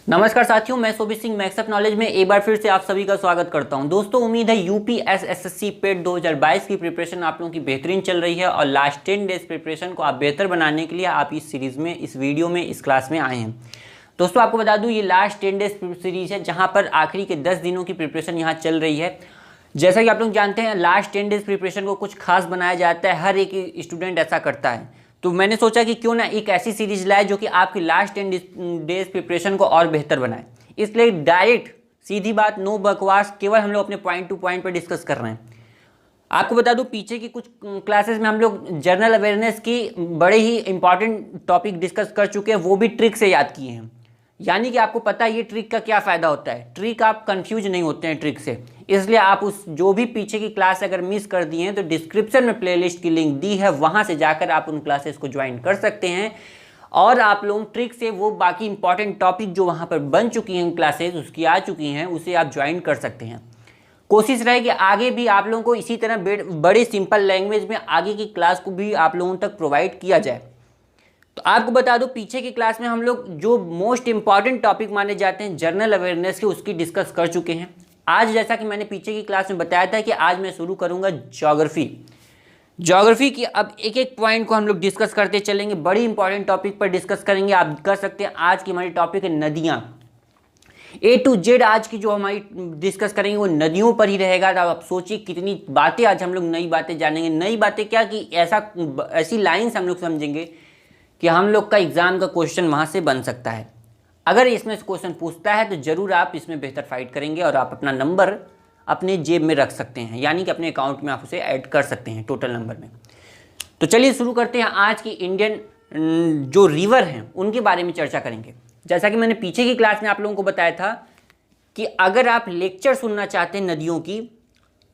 नमस्कार साथियों, मैं सोबित सिंह मैक्स अप नॉलेज में एक बार फिर से आप सभी का स्वागत करता हूं। दोस्तों, उम्मीद है यूपीएसएससी पेट 2022 की प्रिपरेशन आप लोगों की बेहतरीन चल रही है और लास्ट 10 डेज प्रिपरेशन को आप बेहतर बनाने के लिए आप इस सीरीज़ में, इस वीडियो में, इस क्लास में आए हैं। दोस्तों, आपको बता दूँ ये लास्ट 10 डेज सीरीज़ है जहाँ पर आखिरी के 10 दिनों की प्रिपरेशन यहाँ चल रही है। जैसा कि आप लोग जानते हैं, लास्ट 10 डेज प्रिपरेशन को कुछ खास बनाया जाता है, हर एक स्टूडेंट ऐसा करता है। तो मैंने सोचा कि क्यों ना एक ऐसी सीरीज लाए जो कि आपकी लास्ट 10 डेज प्रिपरेशन को और बेहतर बनाए। इसलिए डायरेक्ट सीधी बात, नो बकवास, केवल हम लोग अपने पॉइंट टू पॉइंट पर डिस्कस कर रहे हैं। आपको बता दूं, पीछे की कुछ क्लासेस में हम लोग जनरल अवेयरनेस की बड़े ही इंपॉर्टेंट टॉपिक डिस्कस कर चुके हैं, वो भी ट्रिक से याद किए हैं। यानी कि आपको पता है ये ट्रिक का क्या फ़ायदा होता है। ट्रिक आप कंफ्यूज नहीं होते हैं ट्रिक से, इसलिए आप उस जो भी पीछे की क्लास अगर मिस कर दिए हैं तो डिस्क्रिप्शन में प्लेलिस्ट की लिंक दी है, वहाँ से जाकर आप उन क्लासेस को ज्वाइन कर सकते हैं और आप लोग ट्रिक से वो बाकी इंपॉर्टेंट टॉपिक जो वहाँ पर बन चुकी हैं क्लासेस, उसकी आ चुकी हैं, उसे आप ज्वाइन कर सकते हैं। कोशिश रहे कि आगे भी आप लोगों को इसी तरह बड़ी सिंपल लैंग्वेज में आगे की क्लास को भी आप लोगों तक प्रोवाइड किया जाए। तो आपको बता दो, पीछे की क्लास में हम लोग जो मोस्ट इंपॉर्टेंट टॉपिक माने जाते हैं जनरल अवेयरनेस के, उसकी डिस्कस कर चुके हैं। आज जैसा कि मैंने पीछे की क्लास में बताया था कि आज मैं शुरू करूंगा ज्योग्राफी की। अब एक एक पॉइंट को हम लोग डिस्कस करते चलेंगे, बड़ी इंपॉर्टेंट टॉपिक पर डिस्कस करेंगे। आप कर सकते हैं, आज की हमारी टॉपिक है नदियाँ। A to Z आज की जो हमारी डिस्कस करेंगे वो नदियों पर ही रहेगा। तो आप सोचिए कितनी बातें आज हम लोग नई बातें जानेंगे। नई बातें क्या कि ऐसी लाइन्स हम लोग समझेंगे कि हम लोग का एग्जाम का क्वेश्चन वहाँ से बन सकता है। अगर इसमें से क्वेश्चन पूछता है तो ज़रूर आप इसमें बेहतर फाइट करेंगे और आप अपना नंबर अपने जेब में रख सकते हैं, यानी कि अपने अकाउंट में आप उसे ऐड कर सकते हैं टोटल नंबर में। तो चलिए शुरू करते हैं। आज की इंडियन जो रिवर हैं उनके बारे में चर्चा करेंगे। जैसा कि मैंने पीछे की क्लास में आप लोगों को बताया था कि अगर आप लेक्चर सुनना चाहते हैं नदियों की,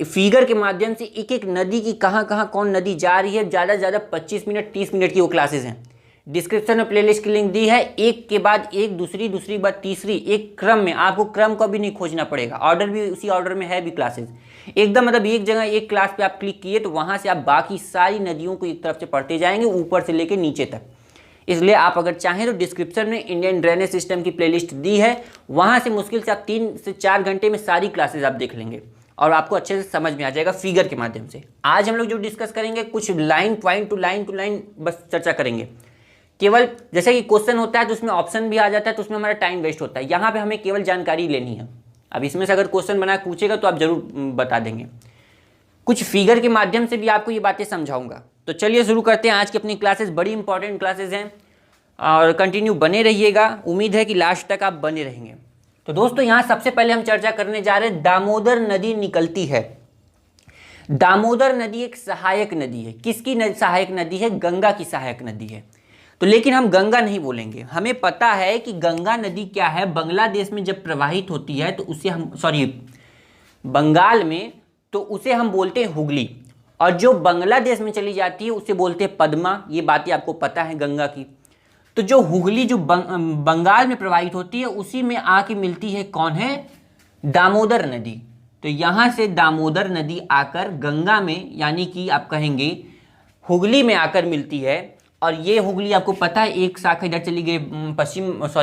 फिगर के माध्यम से एक एक नदी की कहाँ कहाँ कौन नदी जा रही है, ज़्यादा से ज़्यादा 25 मिनट 30 मिनट की वो क्लासेस हैं। डिस्क्रिप्शन में प्लेलिस्ट की लिंक दी है, एक के बाद एक, दूसरी बाद तीसरी, एक क्रम में। आपको क्रम को भी नहीं खोजना पड़ेगा, ऑर्डर भी उसी ऑर्डर में है भी क्लासेस एकदम। मतलब एक जगह एक क्लास पे आप क्लिक किए तो वहाँ से आप बाकी सारी नदियों को एक तरफ से पढ़ते जाएंगे, ऊपर से लेकर नीचे तक। इसलिए आप अगर चाहें तो डिस्क्रिप्शन में इंडियन ड्रेनेज सिस्टम की प्लेलिस्ट दी है, वहाँ से मुश्किल से आप 3 से 4 घंटे में सारी क्लासेज आप देख लेंगे और आपको अच्छे से समझ में आ जाएगा फिगर के माध्यम से। आज हम लोग जो डिस्कस करेंगे कुछ लाइन पॉइंट टू लाइन बस चर्चा करेंगे। केवल जैसे कि क्वेश्चन होता है तो उसमें ऑप्शन भी आ जाता है, तो उसमें हमारा टाइम वेस्ट होता है। यहाँ पे हमें केवल जानकारी लेनी है। अब इसमें से अगर क्वेश्चन बना पूछेगा तो आप जरूर बता देंगे। कुछ फिगर के माध्यम से भी आपको ये बातें समझाऊंगा। तो चलिए शुरू करते हैं आज की अपनी क्लासेस। बड़ी इंपॉर्टेंट क्लासेस हैं और कंटिन्यू बने रहिएगा। उम्मीद है कि लास्ट तक आप बने रहेंगे। तो दोस्तों, यहाँ सबसे पहले हम चर्चा करने जा रहे हैं, दामोदर नदी निकलती है। दामोदर नदी एक सहायक नदी है। किसकी सहायक नदी है? गंगा की सहायक नदी है। तो लेकिन हम गंगा नहीं बोलेंगे। हमें पता है कि गंगा नदी क्या है। बांग्लादेश में जब प्रवाहित होती है तो उसे हम बंगाल में, तो उसे हम बोलते हैं हुगली, और जो बांग्लादेश में चली जाती है उसे बोलते हैं पद्मा। ये बातें आपको पता है गंगा की। तो जो हुगली जो बंगाल में प्रवाहित होती है उसी में आके मिलती है, कौन है? दामोदर नदी। तो यहाँ से दामोदर नदी आकर गंगा में, यानी कि आप कहेंगे हुगली में आकर मिलती है। और ये हुगली आपको पता है एक शाखा इधर चली गई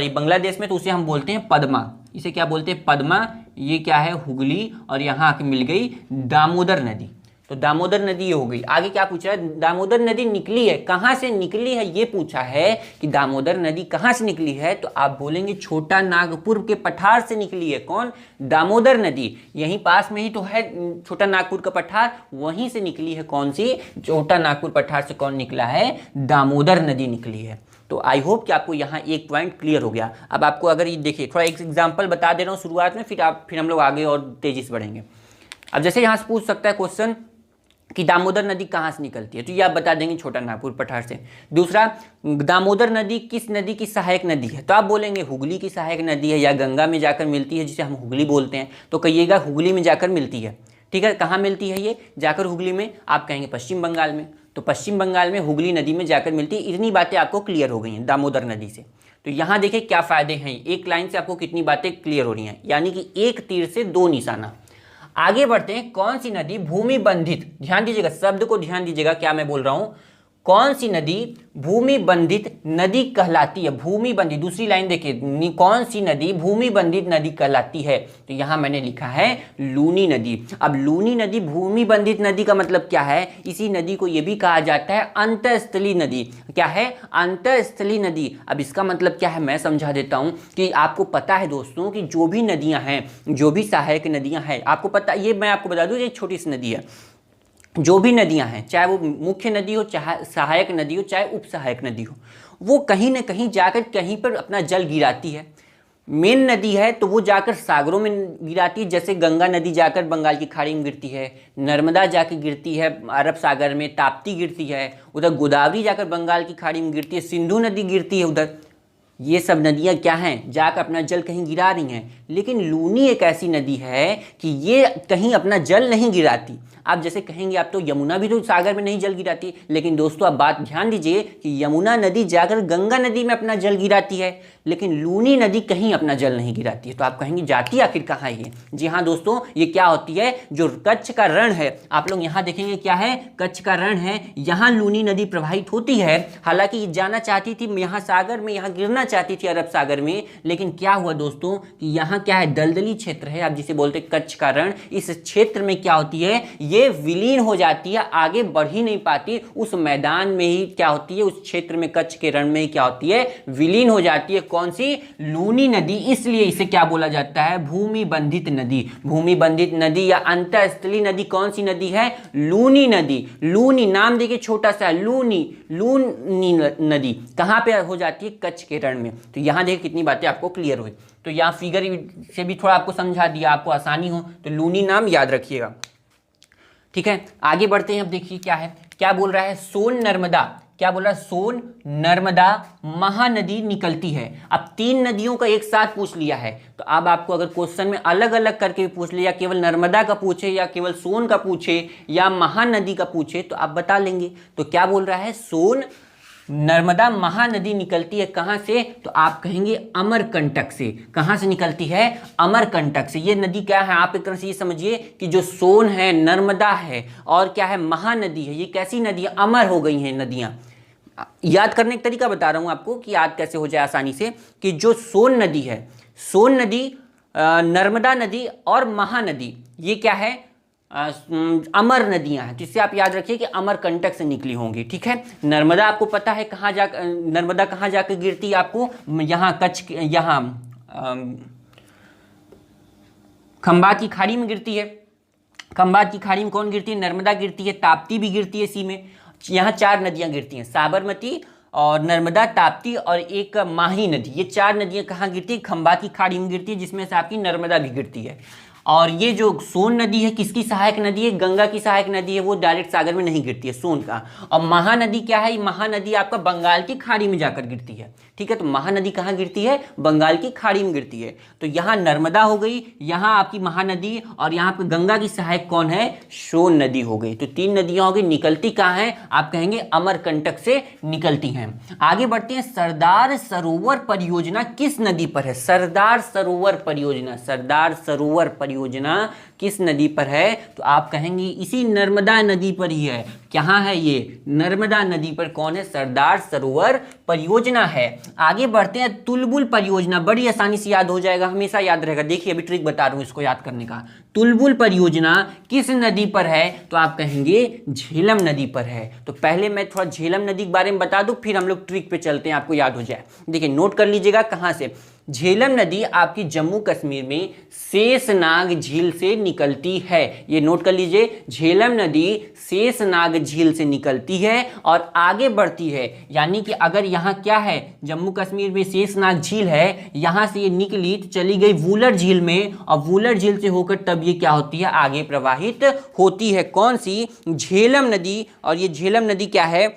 बांग्लादेश में, तो उसे हम बोलते हैं पद्मा। इसे क्या बोलते हैं? पद्मा। ये क्या है? हुगली। और यहाँ आके मिल गई दामोदर नदी। तो दामोदर नदी ये हो गई। आगे क्या पूछा है? दामोदर नदी निकली है, कहाँ से निकली है ये पूछा है कि दामोदर नदी कहाँ से निकली है। तो आप बोलेंगे छोटा नागपुर के पठार से निकली है। कौन? दामोदर नदी। यहीं पास में ही तो है छोटा नागपुर का पठार, वहीं से निकली है। कौन सी? छोटा नागपुर पठार से कौन निकला है? दामोदर नदी निकली है। तो आई होप कि आपको यहाँ एक पॉइंट क्लियर हो गया। अब आपको अगर ये देखिए, थोड़ा एक एग्जाम्पल बता दे रहा हूँ शुरुआत में, फिर हम लोग आगे और तेजी से बढ़ेंगे। अब जैसे यहाँ से पूछ सकता है क्वेश्चन कि दामोदर नदी कहाँ से निकलती है, तो ये आप बता देंगे छोटा नागपुर पठार से। दूसरा, दामोदर नदी किस नदी की सहायक नदी है, तो आप बोलेंगे हुगली की सहायक नदी है, या गंगा में जाकर मिलती है जिसे हम हुगली बोलते हैं। तो कहिएगा हुगली में जाकर मिलती है। ठीक है, कहाँ मिलती है ये जाकर हुगली में? आप कहेंगे पश्चिम बंगाल में। तो पश्चिम बंगाल में हुगली नदी में जाकर मिलती है। इतनी बातें आपको क्लियर हो गई हैं दामोदर नदी से। तो यहाँ देखिए क्या फ़ायदे हैं, एक लाइन से आपको कितनी बातें क्लियर हो रही हैं, यानी कि एक तीर से 2 निशाना। आगे बढ़ते हैं। कौन सी नदी भूमि बंधित, ध्यान दीजिएगा, शब्द को ध्यान दीजिएगा क्या मैं बोल रहा हूं। कौन सी नदी भूमि बंधित नदी कहलाती है? भूमि बंधित, दूसरी लाइन देखिए, कौन सी नदी भूमि बंधित नदी कहलाती है? तो यहां मैंने लिखा है लूनी नदी। अब लूनी नदी भूमि बंधित नदी का मतलब क्या है? इसी नदी को यह भी कहा जाता है अंतःस्थलीय नदी। क्या है? अंतःस्थलीय नदी। अब इसका मतलब क्या है मैं समझा देता हूं कि आपको पता है दोस्तों कि जो भी नदियां हैं, जो भी सहायक नदियां हैं, आपको पता, ये मैं आपको बता दूं, एक छोटी सी नदी है। जो भी नदियां हैं, चाहे वो मुख्य नदी हो, चाहे सहायक नदी हो, चाहे उप सहायक नदी हो, वो कहीं ना कहीं जाकर कहीं पर अपना जल गिराती है। मेन नदी है तो वो जाकर सागरों में गिराती है, जैसे गंगा नदी जाकर बंगाल की खाड़ी में गिरती है, नर्मदा जाकर गिरती है अरब सागर में, ताप्ती गिरती है उधर, गोदावरी जाकर बंगाल की खाड़ी में गिरती है, सिंधु नदी गिरती है उधर। ये सब नदियां क्या हैं? जाकर अपना जल कहीं गिरा रही हैं। लेकिन लूनी एक ऐसी नदी है कि ये कहीं अपना जल नहीं गिराती। आप जैसे कहेंगे आप तो यमुना भी तो सागर में नहीं जल गिराती, लेकिन दोस्तों आप बात ध्यान दीजिए कि यमुना नदी जाकर गंगा नदी में अपना जल गिराती है, लेकिन लूनी नदी कहीं अपना जल नहीं गिराती है। तो आप कहेंगे जाती आखिर कहाँ है ये? जी हाँ दोस्तों, ये क्या होती है, जो कच्छ का रण है, आप लोग यहाँ देखेंगे क्या है, कच्छ का रण है, यहाँ लूनी नदी प्रवाहित होती है। हालांकि ये जाना चाहती थी यहाँ सागर में, यहाँ गिरना चाहती थी अरब सागर में, लेकिन क्या हुआ दोस्तों कि यहाँ क्या है, दलदली क्षेत्र है, आप जिसे बोलते हैं कच्छ का रण। इस क्षेत्र में क्या होती है, ये विलीन हो जाती है, आगे बढ़ ही नहीं पाती, उस मैदान में ही क्या होती है, उस क्षेत्र में कच्छ के रण में ही क्या होती है, विलीन हो जाती है। कौन सी? लूनी नदी। इसलिए इसे क्या बोला जाता है, भूमि बंधित नदी। भूमि बंधित नदी या अंतःस्थलीय नदी कौन सी नदी है? लूनी नदी। लूनी नाम देखिए छोटा सा, लूनी, लूनी नदी कहां पे हो जाती है? कच्छ के रण में। तो यहां देखिए कितनी बातें आपको क्लियर हुई। तो यहां फिगर से भी थोड़ा आपको समझा दिया, आपको आसानी हो तो लूनी नाम याद रखिएगा। ठीक है, आगे बढ़ते हैं। अब देखिए क्या है, क्या बोल रहा है, सोन नर्मदा, क्या बोल रहा है, सोन नर्मदा महानदी निकलती है। अब तीन नदियों का एक साथ पूछ लिया है, तो अब आपको अगर क्वेश्चन में अलग अलग करके पूछ लिया, केवल नर्मदा का पूछे या केवल सोन का पूछे या महानदी का पूछे, तो आप बता लेंगे। तो क्या बोल रहा है, सोन नर्मदा महानदी निकलती है कहां से? तो आप कहेंगे अमरकंटक से। कहां से निकलती है? अमरकंटक से। ये नदी क्या है, आप एक तरह से ये समझिए कि जो सोन है, नर्मदा है और क्या है, महानदी है, ये कैसी नदी है, अमर हो गई हैं नदियां। याद करने का तरीका बता रहा हूं आपको कि याद कैसे हो जाए आसानी से, कि जो सोन नदी है, सोन नदी, नर्मदा नदी और महानदी, ये क्या है, अमर नदियां हैं। जिससे आप याद रखिए कि अमरकंटक से निकली होंगी। ठीक है, नर्मदा आपको पता है कहाँ जा, नर्मदा कहाँ जाकर गिरती है, आपको यहाँ कच्छ, यहाँ खंबात की खाड़ी में गिरती है। खंबात की खाड़ी में कौन गिरती है? नर्मदा गिरती है, ताप्ती भी गिरती है इसी में। यहाँ चार नदियां गिरती हैं, साबरमती और नर्मदा, ताप्ती और एक माही नदी। ये चार नदियां कहाँ गिरती है? खंबात की खाड़ी में गिरती है, जिसमें से आपकी नर्मदा भी गिरती है। और ये जो सोन नदी है किसकी सहायक नदी है? गंगा की सहायक नदी है, वो डायरेक्ट सागर में नहीं गिरती है, सोन का। और महानदी क्या है? महानदी आपका बंगाल की खाड़ी में जाकर गिरती है। ठीक है, तो महानदी कहाँ गिरती है? बंगाल की खाड़ी में गिरती है। तो यहाँ नर्मदा हो गई, यहाँ आपकी महानदी, और यहाँ पे गंगा की सहायक कौन है? सोन नदी हो गई। तो तीन नदियां हो गई, निकलती कहाँ है? आप कहेंगे अमरकंटक से निकलती हैं। आगे बढ़ते हैं, सरदार सरोवर परियोजना किस नदी पर है? सरदार सरोवर परियोजना, सरदार सरोवर परियोजना किस नदी पर है? तो आप कहेंगे इसी नर्मदा नदी पर ही है। कहाँ है ये? नर्मदा नदी पर कौन है? सरदार सरोवर परियोजना है। आगे बढ़ते हैं, तुलबुल परियोजना, बड़ी आसानी से याद हो जाएगा, हमेशा याद रहेगा। देखिए अभी ट्रिक बता रहा हूं इसको याद करने का। तुलबुल परियोजना किस नदी पर है? तो आप कहेंगे झेलम नदी पर है। तो पहले मैं थोड़ा झेलम नदी के बारे में बता दूं, फिर हम लोग ट्रिक पे चलते हैं, आपको याद हो जाए। देखिए नोट कर लीजिएगा कहां से। झेलम नदी आपकी जम्मू कश्मीर में शेषनाग झील से निकलती है। ये नोट कर लीजिए, झेलम नदी शेषनाग झील से निकलती है और आगे बढ़ती है। यानी कि अगर यहाँ क्या है, जम्मू कश्मीर में शेषनाग झील है, यहाँ से ये निकली तो चली गई वूलर झील में, और वूलर झील से होकर तब ये क्या होती है? आगे प्रवाहित होती है। कौन सी? झेलम नदी। और ये झेलम नदी क्या है?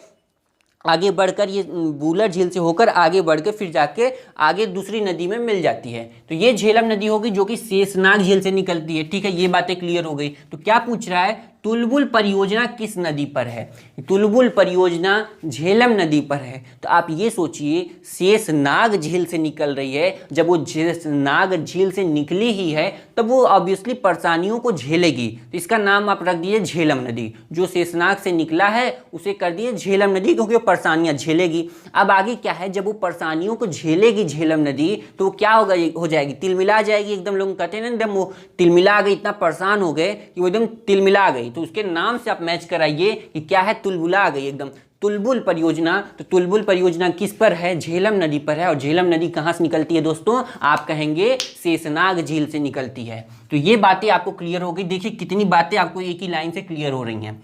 आगे बढ़कर ये वूलर झील से होकर आगे बढ़कर फिर जाके आगे दूसरी नदी में मिल जाती है। तो ये झेलम नदी होगी जो कि शेषनाग झील से निकलती है। ठीक है, ये बातें क्लियर हो गई। तो क्या पूछ रहा है? तुलबुल परियोजना किस नदी पर है? तुलबुल परियोजना झेलम नदी पर है। तो आप ये सोचिए, शेषनाग झील से निकल रही है, जब वो शेषनाग झील से निकली ही है तब वो ऑब्वियसली परेशानियों को झेलेगी, तो इसका नाम आप रख दीजिए झेलम नदी। जो शेषनाग से निकला है उसे कर दिए झेलम नदी, क्योंकि वो परेशानियां झेलेगी। अब आगे क्या है, जब वो परेशानियों को झेलेगी झेलम नदी, तो क्या होगा, हो जाएगी, तिलमिला जाएगी एकदम। लोग कहते हैं ना एकदम वो तिलमिला गई, इतना परेशान हो गए कि वो एकदम तिलमिला गई। तो उसके नाम से आप मैच कराइए कि क्या है, तुलबुला गई एकदम। तुलबुल परियोजना, तो तुलबुल परियोजना किस पर है? झेलम नदी पर है। और झेलम नदी कहां से निकलती है दोस्तों? आप कहेंगे शेषनाग झील से निकलती है। तो ये बातें आपको क्लियर हो गई। देखिए कितनी बातें आपको एक ही लाइन से क्लियर हो रही हैं।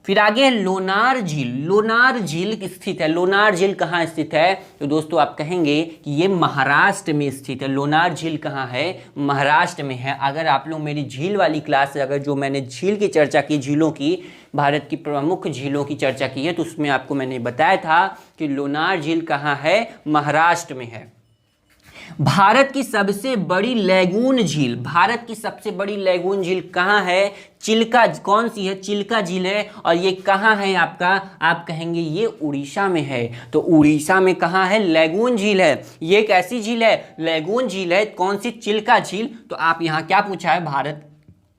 फिर आगे लोनार झील। लोनार झील स्थित है। लोनार झील कहाँ स्थित है? तो दोस्तों आप कहेंगे कि ये महाराष्ट्र में स्थित है। लोनार झील कहाँ है? महाराष्ट्र में है। अगर आप लोग मेरी झील वाली क्लास से, अगर जो मैंने झील की चर्चा की, झीलों की, भारत की प्रमुख झीलों की चर्चा की है, तो उसमें आपको मैंने बताया था कि लोनार झील कहाँ है? महाराष्ट्र में है। भारत की सबसे बड़ी लैगून झील। भारत की सबसे बड़ी लैगून झील कहाँ है? चिल्का। कौन सी है? चिल्का झील है। और ये कहाँ है आपका? आप कहेंगे ये उड़ीसा में है। तो उड़ीसा में कहाँ है? लैगून झील है। ये एक ऐसी झील है, लैगून झील है। कौन सी? चिल्का झील। तो आप यहाँ क्या पूछा है? भारत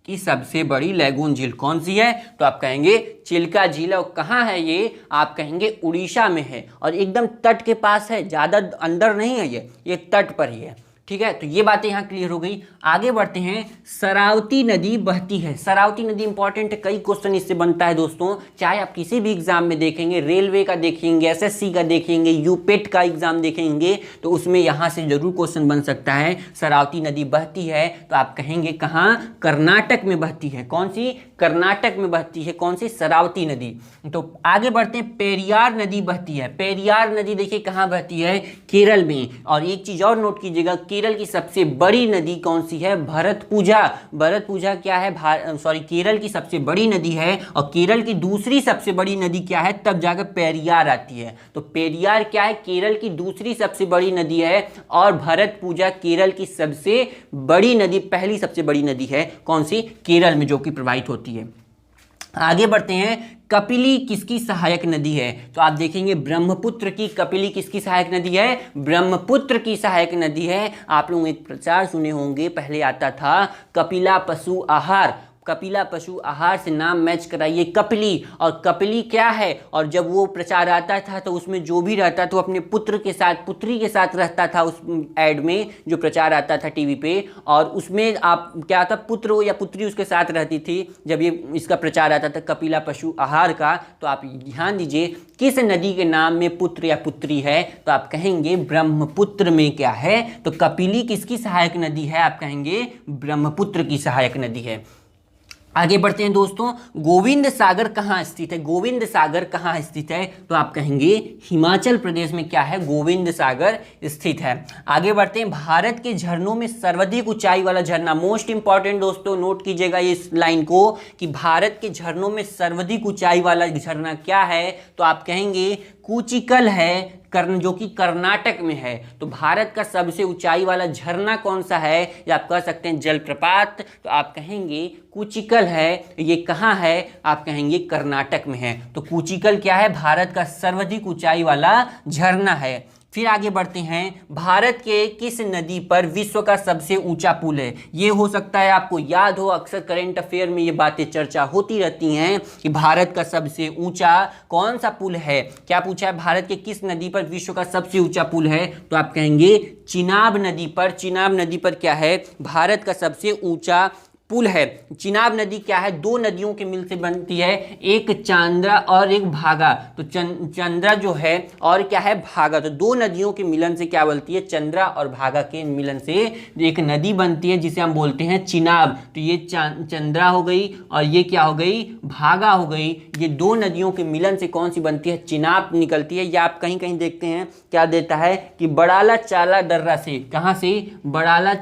की सबसे बड़ी लैगून झील कौन सी है? तो आप कहेंगे चिल्का झील। और कहाँ है ये? आप कहेंगे उड़ीसा में है। और एकदम तट के पास है, ज़्यादा अंदर नहीं है, ये तट पर ही है। ठीक है, तो ये बातें यहाँ क्लियर हो गई। आगे बढ़ते हैं। शरावती नदी बहती है। शरावती नदी इंपॉर्टेंट है, कई क्वेश्चन इससे बनता है दोस्तों। चाहे आप किसी भी एग्जाम में देखेंगे, रेलवे का देखेंगे, एसएससी का देखेंगे, यूपेट का एग्जाम देखेंगे, तो उसमें यहाँ से जरूर क्वेश्चन बन सकता है। शरावती नदी बहती है, तो आप कहेंगे कहाँ? कर्नाटक में बहती है। कौन सी? कर्नाटक में बहती है। कौन सी? शरावती नदी। तो आगे बढ़ते हैं। पेरियार नदी बहती है। पेरियार नदी देखिए कहाँ बहती है? केरल में। और एक चीज और नोट कीजिएगा, केरल की सबसे बड़ी नदी कौन सी है? भरतपुजा। भरतपुजा क्या है? केरल की सबसे बड़ी नदी है। और केरल की दूसरी सबसे बड़ी नदी क्या है? तब जाकर पेरियार आती है। तो पेरियार क्या है? केरल की दूसरी सबसे बड़ी नदी है। और भरतपुजा केरल की सबसे बड़ी नदी, पहली सबसे बड़ी नदी है। कौन सी? केरल में, जो कि प्रवाहित होती है। आगे बढ़ते हैं। कपिली किसकी सहायक नदी है? तो आप देखेंगे ब्रह्मपुत्र की। कपिली किसकी सहायक नदी है? ब्रह्मपुत्र की सहायक नदी है। आप लोग एक प्रचार सुने होंगे, पहले आता था कपिला पशु आहार। कपिला पशु आहार से नाम मैच कराइए कपिली। और कपिली क्या है? और जब वो प्रचार आता था तो उसमें जो भी रहता था वो अपने पुत्र के साथ, पुत्री के साथ रहता था। उस एड में जो प्रचार आता था टीवी पे, और उसमें आप क्या था, पुत्र या पुत्री उसके साथ रहती थी जब ये इसका प्रचार आता था कपिला पशु आहार का। तो आप ध्यान दीजिए किस नदी के नाम में पुत्र या पुत्री है? तो आप कहेंगे ब्रह्मपुत्र में क्या है? तो कपिली किसकी सहायक नदी है? आप कहेंगे ब्रह्मपुत्र की सहायक नदी है। आगे बढ़ते हैं दोस्तों। गोविंद सागर कहाँ स्थित है? गोविंद सागर कहाँ स्थित है? तो आप कहेंगे हिमाचल प्रदेश में क्या है? गोविंद सागर स्थित है। आगे बढ़ते हैं। भारत के झरनों में सर्वाधिक ऊंचाई वाला झरना। मोस्ट इंपॉर्टेंट दोस्तों, नोट कीजिएगा इस लाइन को कि भारत के झरनों में सर्वाधिक ऊंचाई वाला झरना क्या है? तो आप कहेंगे कूचिकल है, जो कि कर्नाटक में है। तो भारत का सबसे ऊंचाई वाला झरना कौन सा है? या आप कह सकते हैं जलप्रपात। तो आप कहेंगे कूचिकल है। ये कहाँ है? आप कहेंगे कर्नाटक में है। तो कूचिकल क्या है? भारत का सर्वाधिक ऊंचाई वाला झरना है। फिर आगे बढ़ते हैं। भारत के किस नदी पर विश्व का सबसे ऊंचा पुल है? ये हो सकता है आपको याद हो, अक्सर करंट अफेयर में ये बातें चर्चा होती रहती हैं कि भारत का सबसे ऊंचा कौन सा पुल है। क्या पूछा है? भारत के किस नदी पर विश्व का सबसे ऊंचा पुल है? तो आप कहेंगे चिनाब नदी पर। चिनाब नदी पर क्या है? भारत का सबसे ऊंचा पुल है। चिनाब नदी क्या है? दो नदियों के मिल से बनती है, एक चांद्रा और एक भागा। तो चंद्रा जो है और क्या है? भागा। तो दो नदियों के मिलन से क्या बनती है? चंद्रा और भागा के मिलन से एक नदी बनती है जिसे हम बोलते हैं चिनाब। तो ये चंद्रा हो गई और ये क्या हो गई? भागा हो गई। ये दो नदियों के मिलन से कौन सी बनती है? चिनाब निकलती है। या आप कहीं कहीं देखते हैं क्या देता है कि बड़ाला चाला दर्रा से। कहाँ से? बड़ाला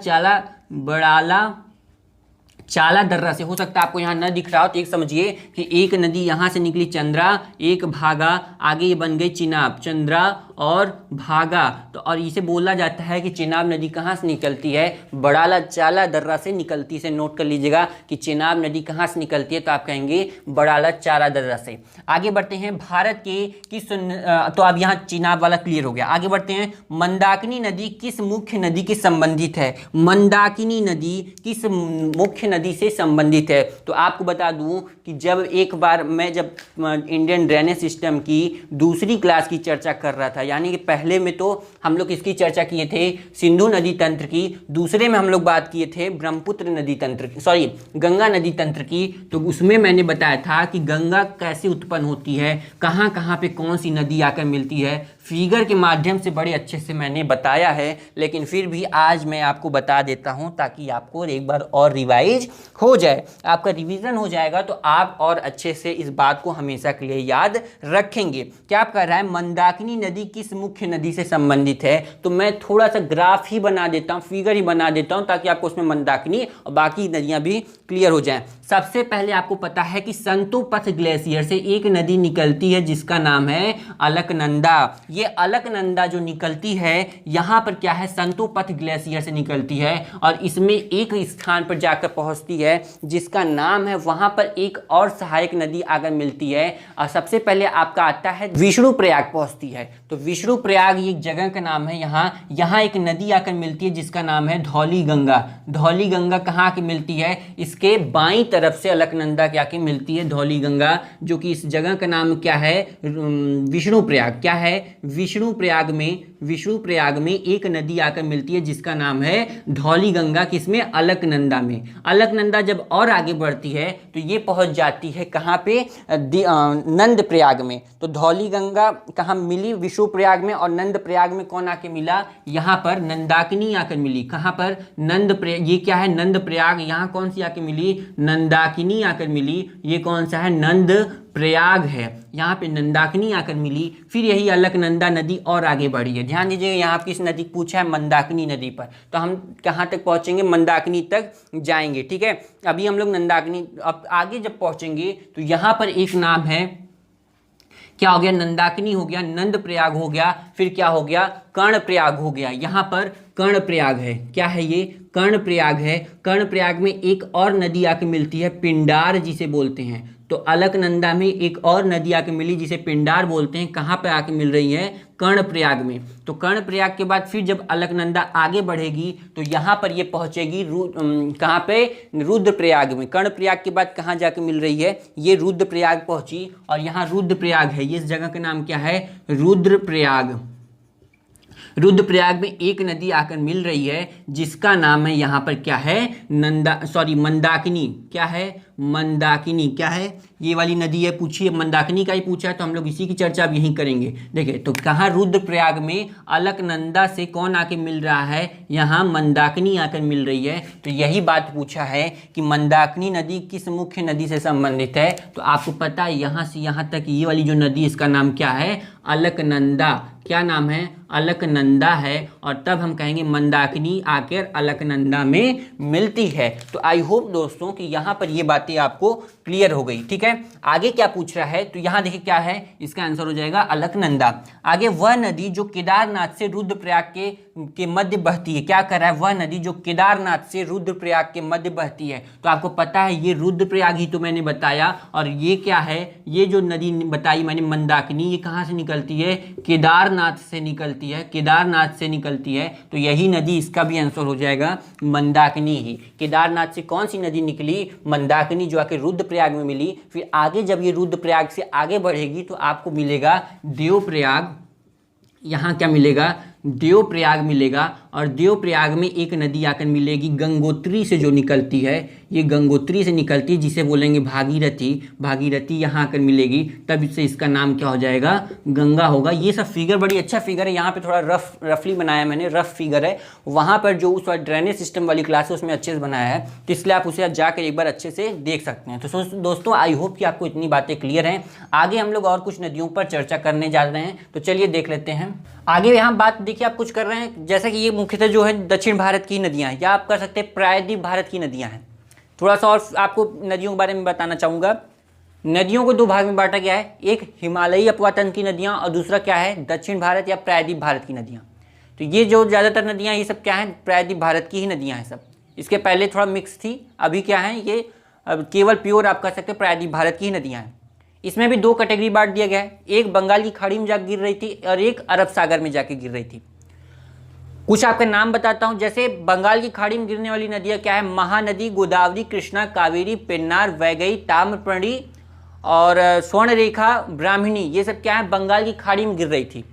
चाला दर्रा से। हो सकता है आपको यहाँ न दिख रहा हो, तो एक समझिए कि एक नदी यहाँ से निकली चंद्रा, एक भागा, आगे ये बन गई चिनाब। चंद्रा और भागा। तो और इसे बोला जाता है कि चेनाब नदी कहाँ से निकलती है, बड़ाला चाला दर्रा से निकलती है। इसे नोट कर लीजिएगा कि चेनाब नदी कहाँ से निकलती है, तो आप कहेंगे बड़ाला चाला दर्रा से। आगे बढ़ते हैं, भारत के किस तो अब यहाँ चेनाब वाला क्लियर हो गया। आगे बढ़ते हैं, मंदाकिनी नदी किस मुख्य नदी के संबंधित है, मंदाकिनी नदी किस मुख्य नदी से संबंधित है। तो आपको बता दूं कि जब एक बार मैं जब इंडियन ड्रेनेज सिस्टम की दूसरी क्लास की चर्चा कर रहा था, यानी कि पहले में तो हम लोग इसकी चर्चा किए थे सिंधु नदी तंत्र की, दूसरे में हम लोग बात किए थे ब्रह्मपुत्र नदी तंत्र की, सॉरी गंगा नदी तंत्र की। तो उसमें मैंने बताया था कि गंगा कैसे उत्पन्न होती है, कहाँ कहाँ पे कौन सी नदी आकर मिलती है, फिगर के माध्यम से बड़े अच्छे से मैंने बताया है। लेकिन फिर भी आज मैं आपको बता देता हूं ताकि आपको एक बार और रिवाइज हो जाए, आपका रिवीजन हो जाएगा, तो आप और अच्छे से इस बात को हमेशा के लिए याद रखेंगे। क्या आप कह रहा है मंदाकिनी नदी किस मुख्य नदी से संबंधित है, तो मैं थोड़ा सा ग्राफ ही बना देता हूं, फिगर ही बना देता हूं, ताकि आपको उसमें मंदाकिनी और बाकी नदियां भी क्लियर हो जाएं। सबसे पहले आपको पता है कि संतोपथ ग्लेशियर से एक नदी निकलती है जिसका नाम है अलकनंदा। ये अलकनंदा जो निकलती है यहाँ पर क्या है, संतोपथ ग्लेशियर से निकलती है और इसमें एक स्थान पर जाकर पहुँचती है जिसका नाम है, वहाँ पर एक और सहायक नदी आकर मिलती है और सबसे पहले आपका आता है विष्णु प्रयाग पहुँचती है। तो विष्णु प्रयाग ये एक जगह का नाम है, यहाँ एक नदी आकर मिलती है जिसका नाम है धौली गंगा। धौली गंगा कहाँ आके मिलती है, इसके बाईं तरफ से अलकनंदा के आके मिलती है धौली गंगा, जो कि इस जगह का नाम क्या है, विष्णु प्रयाग। क्या है, विष्णु प्रयाग में एक नदी आकर मिलती है जिसका नाम है धौली गंगा, किसमें, अलकनंदा में। अलकनंदा जब और आगे बढ़ती है तो ये पहुंच जाती है कहाँ पे, नंद प्रयाग में। तो धौली गंगा कहाँ मिली, विष्णु प्रयाग में, और नंद प्रयाग में कौन आके मिला, यहाँ पर नंदाकिनी आकर मिली। कहाँ पर, नंद प्रयाग, ये क्या है, नंद प्रयाग। यहाँ कौन सी आके मिली, नंदाकिनी आकर मिली। ये कौन सा है, नंद प्रयाग है, यहाँ पे नंदाकिनी आकर मिली। फिर यही अलकनंदा नदी और आगे बढ़ी है। ध्यान दीजिएगा, यहाँ किस नदी पूछा है, मंदाकिनी नदी पर। तो हम कहाँ तक पहुँचेंगे, मंदाकिनी तक जाएंगे। ठीक है, अभी हम लोग नंदाकिनी, अब आगे जब पहुँचेंगे तो यहाँ पर एक नाम है, क्या हो गया, नंदाकिनी हो गया, नंद प्रयाग हो गया, फिर क्या हो गया, कर्ण प्रयाग हो गया। यहाँ पर कर्ण प्रयाग है, क्या है ये, कर्ण प्रयाग है। कर्ण प्रयाग में एक और नदी आके मिलती है, पिंडार जिसे बोलते हैं। तो अलकनंदा में एक और नदी आके मिली जिसे पिंडार बोलते हैं, कहाँ पे आके मिल रही है, कर्ण प्रयाग में। तो कर्ण प्रयाग के बाद फिर जब अलकनंदा आगे बढ़ेगी तो यहाँ पर ये पहुँचेगी कहाँ पे, रुद्रप्रयाग में। कर्ण प्रयाग के बाद कहाँ जाके मिल रही है, ये रुद्रप्रयाग पहुँची, और यहाँ रुद्रप्रयाग है, ये इस जगह का नाम क्या है, रुद्रप्रयाग। रुद्रप्रयाग में एक नदी आकर मिल रही है जिसका नाम है यहाँ पर क्या है, मंदाकिनी। क्या है, मंदाकिनी। क्या है, ये वाली नदी है, पूछिए, मंदाकिनी का ही पूछा है, तो हम लोग इसी की चर्चा अब यहीं करेंगे। देखिए, तो कहाँ, रुद्रप्रयाग में अलकनंदा से कौन आके मिल रहा है, यहाँ मंदाकिनी आकर मिल रही है। तो यही बात पूछा है कि मंदाकिनी नदी किस मुख्य नदी से संबंधित है। तो आपको पता है यहाँ से यहाँ तक ये वाली जो नदी, इसका नाम क्या है, अलकनंदा। क्या नाम है, अलकनंदा है। और तब हम कहेंगे मंदाकिनी आकर अलकनंदा में मिलती है। तो आई होप दोस्तों कि यहाँ पर ये बातें आपको क्लियर हो गई। ठीक है, आगे क्या पूछ रहा है, तो यहाँ देखिए क्या है, इसका आंसर हो जाएगा अलकनंदा। आगे, वह नदी जो केदारनाथ से रुद्रप्रयाग के मध्य बहती है। क्या कर रहा है, वह नदी जो केदारनाथ से रुद्रप्रयाग के मध्य बहती है। तो आपको पता है ये रुद्रप्रयाग ही तो मैंने बताया। और ये क्या है, ये जो नदी बताई मैंने मंदाकिनी, ये कहाँ से निकलती है, केदारनाथ से निकलती है, केदारनाथ से निकलती है। तो यही नदी, इसका भी आंसर हो जाएगा मंदाकिनी ही। केदारनाथ से कौन सी नदी निकली, मंदाकिनी, जो आके रुद्रप्रयाग में मिली। फिर आगे जब ये रुद्रप्रयाग से आगे बढ़ेगी तो आपको मिलेगा देवप्रयाग। यहाँ क्या मिलेगा, देवप्रयाग मिलेगा। और देवप्रयाग में एक नदी आकर मिलेगी गंगोत्री से जो निकलती है, ये गंगोत्री से निकलती है जिसे बोलेंगे भागीरथी। भागीरथी यहाँ आकर मिलेगी, तब इससे इसका नाम क्या हो जाएगा, गंगा होगा। ये सब फिगर बड़ी अच्छा फिगर है, यहाँ पे थोड़ा रफली बनाया मैंने, रफ फिगर है। वहाँ पर जो उस ड्रेनेज सिस्टम वाली क्लास है उसमें अच्छे से बनाया है, तो इसलिए आप उसे जाकर एक बार अच्छे से देख सकते हैं। तो दोस्तों आई होप कि आपको इतनी बातें क्लियर हैं। आगे हम लोग और कुछ नदियों पर चर्चा करने जा रहे हैं, तो चलिए देख लेते हैं। आगे यहाँ बात देखिए, आप कुछ कर रहे हैं, जैसे कि ये मुख्यतः जो है दक्षिण भारत की नदियाँ हैं, या आप कर सकते हैं प्रायद्वीप भारत की नदियाँ हैं। थोड़ा सा और आपको नदियों के बारे में बताना चाहूँगा। नदियों को दो भाग में बांटा गया है, एक हिमालयी अपवातन की नदियाँ और दूसरा क्या है दक्षिण भारत या प्रायद्वीप भारत की नदियाँ। तो ये जो ज़्यादातर नदियाँ ये सब क्या हैं प्रायद्वीप भारत की ही नदियाँ हैं सब। इसके पहले थोड़ा मिक्स थी, अभी क्या है ये अब केवल प्योर आप कह सकते हैं प्रायद्वीप भारत की ही नदियाँ हैं। इसमें भी दो कैटेगरी बांट दिया गया है, एक बंगाल की खाड़ी में जाकर गिर रही थी और एक अरब सागर में जाके गिर रही थी। कुछ आपका नाम बताता हूं, जैसे बंगाल की खाड़ी में गिरने वाली नदियां क्या है, महानदी, गोदावरी, कृष्णा, कावेरी, पेन्नार, वैगई, ताम्रपर्णी और स्वर्णरेखा, ब्राह्मणी, ये सब क्या है बंगाल की खाड़ी में गिर रही थी।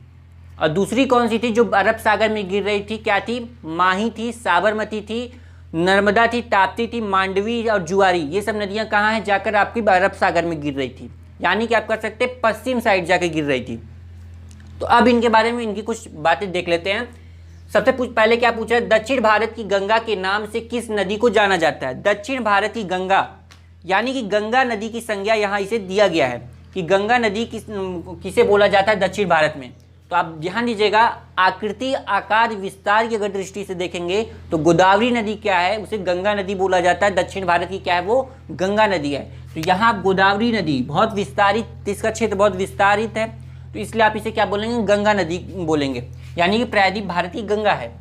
और दूसरी कौन सी थी जो अरब सागर में गिर रही थी, क्या थी, माही थी, साबरमती थी, नर्मदा थी, ताप्ती थी, मांडवी और जुआरी, ये सब नदियां कहाँ हैं जाकर आपकी अरब सागर में गिर रही थी, यानी कि आप कह सकते हैं पश्चिम साइड जाकर गिर रही थी। तो अब इनके बारे में इनकी कुछ बातें देख लेते हैं। सबसे पहले क्या पूछा है, दक्षिण भारत की गंगा के नाम से किस नदी को जाना जाता है। दक्षिण भारत की गंगा यानी कि गंगा नदी की संज्ञा यहाँ इसे दिया गया है कि गंगा नदी किसे बोला जाता है दक्षिण भारत में। तो आप ध्यान दीजिएगा, आकृति, आकार, विस्तार की अगर दृष्टि से देखेंगे तो गोदावरी नदी क्या है उसे गंगा नदी बोला जाता है, दक्षिण भारत की क्या है वो गंगा नदी है। तो यहाँ गोदावरी नदी बहुत विस्तारित, इसका क्षेत्र बहुत विस्तारित है, तो इसलिए आप इसे क्या बोलेंगे गंगा नदी बोलेंगे, यानी कि प्रायद्वीप भारत की गंगा है।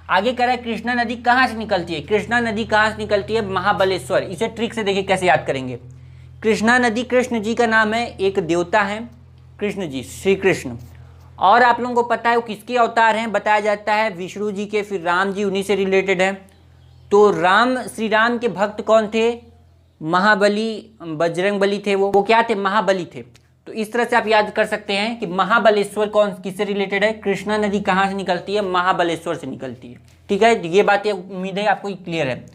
आगे कह रहा है कृष्णा नदी कहाँ से निकलती है। कृष्णा नदी कहाँ से निकलती है, महाबलेश्वर। इसे ट्रिक से देखिए कैसे याद करेंगे। कृष्णा नदी कृष्ण जी का नाम है, एक देवता है कृष्ण जी, श्री कृष्ण, और आप लोगों को पता है वो किसके अवतार हैं, बताया जाता है विष्णु जी के, फिर राम जी उन्हीं से रिलेटेड है। तो राम, श्री राम के भक्त कौन थे, महाबली, बजरंग बली थे, वो क्या थे, महाबली थे। तो इस तरह से आप याद कर सकते हैं कि महाबलेश्वर कौन किससे रिलेटेड है, कृष्णा नदी कहाँ से निकलती है, महाबलेश्वर से निकलती है। ठीक है, ये बातें उम्मीद है आपको क्लियर है।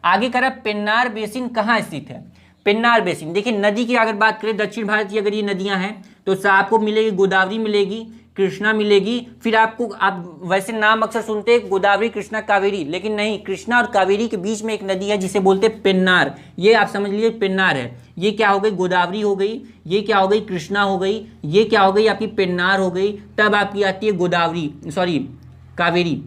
आगे कह रहा है पेन्नार बेसिन कहाँ स्थित है। पेन्नार बेसिन देखिए, नदी की अगर बात करें दक्षिण भारत की अगर ये नदियां हैं तो आपको मिलेगी गोदावरी मिलेगी, कृष्णा मिलेगी, फिर आपको, आप वैसे नाम अक्सर सुनते हैं गोदावरी, कृष्णा, कावेरी, लेकिन नहीं, कृष्णा और कावेरी के बीच में एक नदी है जिसे बोलते हैं पेन्नार। ये आप समझ लीजिए पेन्नार है। ये क्या हो गई, गोदावरी हो गई, ये क्या हो गई, कृष्णा हो गई, ये क्या हो गई आपकी पेन्नार हो गई, तब आपकी आती है गोदावरी, सॉरी कावेरी,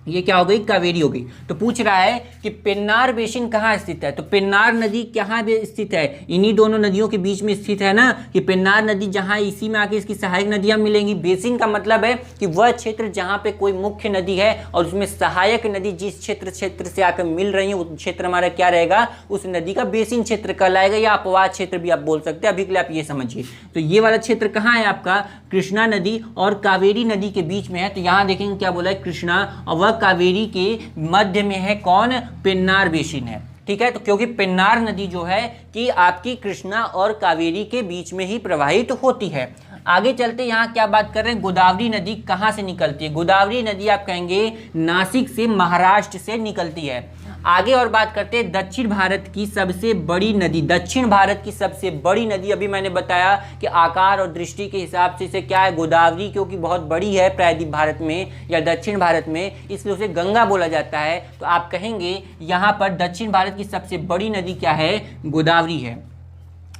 ये क्या हो गई, कावेरी हो गई। तो पूछ रहा है कि पेन्नार बेसिन कहाँ स्थित है, तो पेन्नार नदी कहाँ स्थित है, इन्हीं दोनों नदियों के बीच में स्थित है ना, कि पेन्नार नदी जहाँ इसी में आके इसकी सहायक नदियाँ मिलेंगी। बेसिन का मतलब है कि वह क्षेत्र जहाँ पे कोई मुख्य नदी है और उसमें सहायक नदी जिस क्षेत्र से आकर मिल रही है वो क्षेत्र हमारा क्या रहेगा, उस नदी का बेसिन क्षेत्र कहलाएगा, या अपवाद क्षेत्र भी आप बोल सकते हैं। अभी के लिए आप ये समझिए। तो ये वाला क्षेत्र कहाँ है आपका, कृष्णा नदी और कावेरी नदी के बीच में है। तो यहाँ देखेंगे क्या बोला है, कृष्णा और वह कावेरी के मध्य में है कौन, पेन्नार बेसिन है। ठीक है, तो क्योंकि पेन्नार नदी जो है कि आपकी कृष्णा और कावेरी के बीच में ही प्रवाहित होती है। आगे चलते यहाँ क्या बात कर रहे हैं, गोदावरी नदी कहाँ से निकलती है। गोदावरी नदी आप कहेंगे नासिक से, महाराष्ट्र से निकलती है। आगे और बात करते हैं दक्षिण भारत की सबसे बड़ी नदी। दक्षिण भारत की सबसे बड़ी नदी अभी मैंने बताया कि आकार और दृष्टि के हिसाब से इसे क्या है, गोदावरी, क्योंकि बहुत बड़ी है प्रायद्वीप भारत में या दक्षिण भारत में, इसलिए उसे गंगा बोला जाता है। तो आप कहेंगे यहाँ पर दक्षिण भारत की सबसे बड़ी नदी क्या है, गोदावरी है।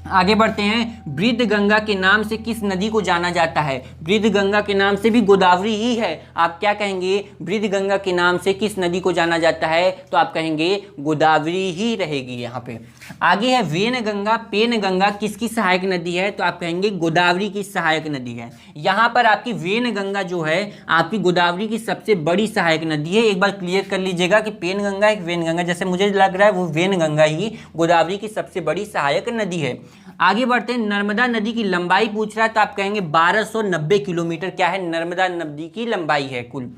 आगे बढ़ते हैं, वृद्ध गंगा के नाम से किस नदी को जाना जाता है। वृद्ध गंगा के नाम से भी गोदावरी ही है। आप क्या कहेंगे, वृद्ध गंगा के नाम से किस नदी को जाना जाता है, तो आप कहेंगे गोदावरी ही रहेगी यहाँ पे। आगे है वेन गंगा, पेन गंगा किसकी सहायक नदी है, तो आप कहेंगे गोदावरी की सहायक नदी है। यहाँ पर आपकी वेन गंगा जो है आपकी गोदावरी की सबसे बड़ी सहायक नदी है। एक बार क्लियर कर लीजिएगा कि पेन गंगा एक वेन गंगा, जैसे मुझे लग रहा है वो वेन गंगा ही गोदावरी की सबसे बड़ी सहायक नदी है। आगे बढ़ते हैं, नर्मदा नदी की लंबाई पूछ रहा है, तो आप कहेंगे 1290 किलोमीटर क्या है, नर्मदा नदी की लंबाई है कुल।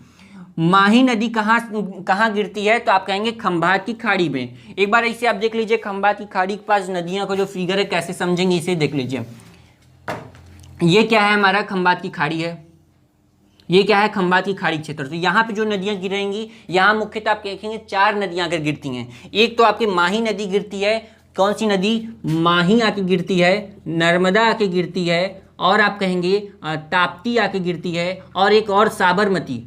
माही नदी कहाँ गिरती है, तो आप कहेंगे खंभात की खाड़ी में। एक बार इसे आप देख लीजिए, खंभात की खाड़ी के पास नदियों का जो फिगर है कैसे समझेंगे इसे देख लीजिए। ये क्या है हमारा, खंभात की खाड़ी है, ये क्या है, खंभात की खाड़ी क्षेत्र। तो यहाँ पे जो नदियाँ गिरेंगी, यहाँ मुख्यतः आप देखेंगे 4 नदियाँ अगर गिरती हैं। एक तो आपकी माही नदी गिरती है, कौन सी नदी, माही आके गिरती है, नर्मदा आके गिरती है, और आप कहेंगे ताप्ती आके गिरती है, और एक और साबरमती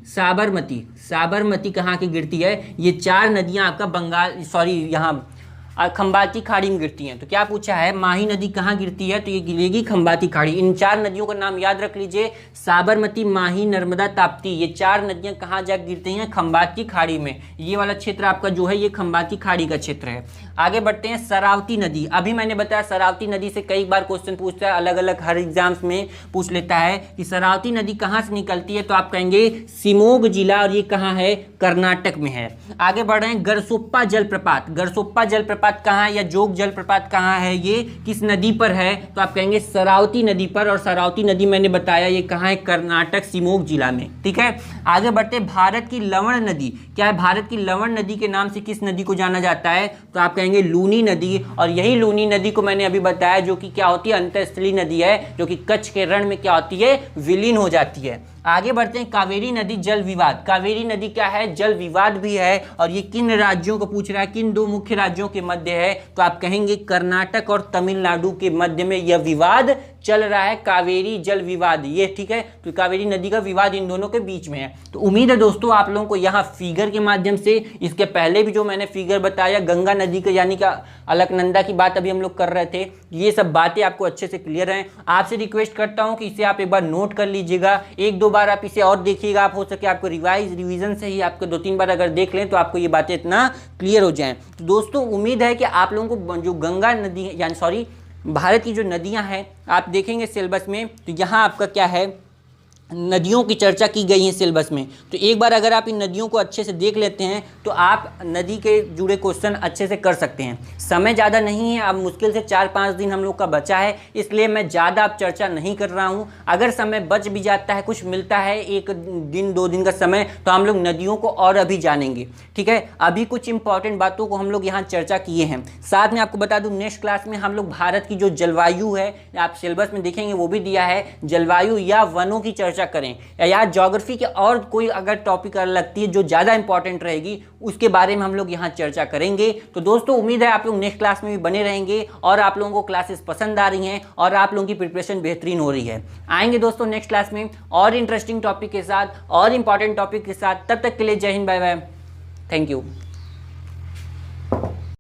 कहाँ के गिरती है। ये 4 नदियाँ आपका बंगाल, सॉरी यहाँ खंबाती खाड़ी में गिरती हैं। तो क्या पूछा है, माही नदी कहाँ गिरती है, तो ये गिरेगी खंबाती खाड़ी। इन 4 नदियों का नाम याद रख लीजिए, साबरमती, माही, नर्मदा, ताप्ती, ये 4 नदियां कहाँ जा गिरती हैं, खंबाती खाड़ी में। ये वाला क्षेत्र आपका जो है ये खंबाती खाड़ी का क्षेत्र है। आगे बढ़ते हैं, शरावती नदी। अभी मैंने बताया शरावती नदी से कई बार क्वेश्चन पूछता है, अलग अलग हर एग्जाम्स में पूछ लेता है कि शरावती नदी कहाँ से निकलती है, तो आप कहेंगे शिमोग जिला, और ये कहाँ है, कर्नाटक में है। आगे बढ़ रहे हैं, गरसोप्पा जलप्रपात। गरसोप्पा जलप्रपात कहाँ है, या जोग जलप्रपात कहाँ है, ये किस नदी पर है, तो आप कहेंगे शरावती नदी पर। और शरावती नदी मैंने बताया ये कहाँ है, कर्नाटक शिमोग जिला में। ठीक है, आगे बढ़ते हैं, भारत की लवण नदी। क्या है, भारत की लवण नदी के नाम से किस नदी को जाना जाता है, तो आप कहेंगे लूनी नदी। और यही लूनी नदी को मैंने अभी बताया जो कि क्या होती है, अंतःस्थलीय नदी है, जो कि कच्छ के रण में क्या होती है, विलीन हो जाती है। आगे बढ़ते हैं, कावेरी नदी जल विवाद। कावेरी नदी क्या है, जल विवाद भी है, और ये किन राज्यों को पूछ रहा है, किन 2 मुख्य राज्यों के मध्य है, तो आप कहेंगे कर्नाटक और तमिलनाडु के मध्य में यह विवाद चल रहा है, कावेरी जल विवाद ये। ठीक है, तो कावेरी नदी का विवाद इन दोनों के बीच में है। तो उम्मीद है दोस्तों आप लोगों को यहाँ फिगर के माध्यम से, इसके पहले भी जो मैंने फिगर बताया गंगा नदी का यानी कि अलकनंदा की बात अभी हम लोग कर रहे थे, ये सब बातें आपको अच्छे से क्लियर हैं। आपसे रिक्वेस्ट करता हूँ कि इसे आप एक बार नोट कर लीजिएगा, 1-2 बार आप इसे और देखिएगा, आप हो सके आपको रिवीजन से ही आपको 2-3 बार अगर देख लें तो आपको ये बातें इतना क्लियर हो जाएं। तो दोस्तों उम्मीद है कि आप लोगों को जो गंगा नदी यानी सॉरी भारत की जो नदियां हैं आप देखेंगे सिलेबस में, तो यहाँ आपका क्या है, नदियों की चर्चा की गई है सिलेबस में। तो एक बार अगर आप इन नदियों को अच्छे से देख लेते हैं तो आप नदी के जुड़े क्वेश्चन अच्छे से कर सकते हैं। समय ज़्यादा नहीं है, अब मुश्किल से 4-5 दिन हम लोग का बचा है, इसलिए मैं ज़्यादा अब चर्चा नहीं कर रहा हूँ। अगर समय बच भी जाता है, कुछ मिलता है 1 दिन 2 दिन का समय, तो हम लोग नदियों को और अभी जानेंगे। ठीक है, अभी कुछ इंपॉर्टेंट बातों को हम लोग यहाँ चर्चा किए हैं। साथ में आपको बता दूँ नेक्स्ट क्लास में हम लोग भारत की जो जलवायु है, आप सिलेबस में देखेंगे वो भी दिया है, जलवायु या वनों की चर्चा करें, या ज्योग्राफी के और कोई अगर टॉपिक लगती है जो ज़्यादा इंपॉर्टेंट रहेगी उसके बारे में हम लोग यहाँ चर्चा करेंगे। तो दोस्तों उम्मीद है आप लोग नेक्स्ट क्लास में भी बने रहेंगे और आप लोगों को क्लासेस पसंद आ रही हैं और आप लोगों की प्रिपरेशन बेहतरीन हो रही है। आएंगे दोस्तों नेक्स्ट क्लास में और इंटरेस्टिंग टॉपिक के साथ और इंपॉर्टेंट टॉपिक के साथ। तब तक के लिए जय हिंद, बाय बाय, थैंक यू।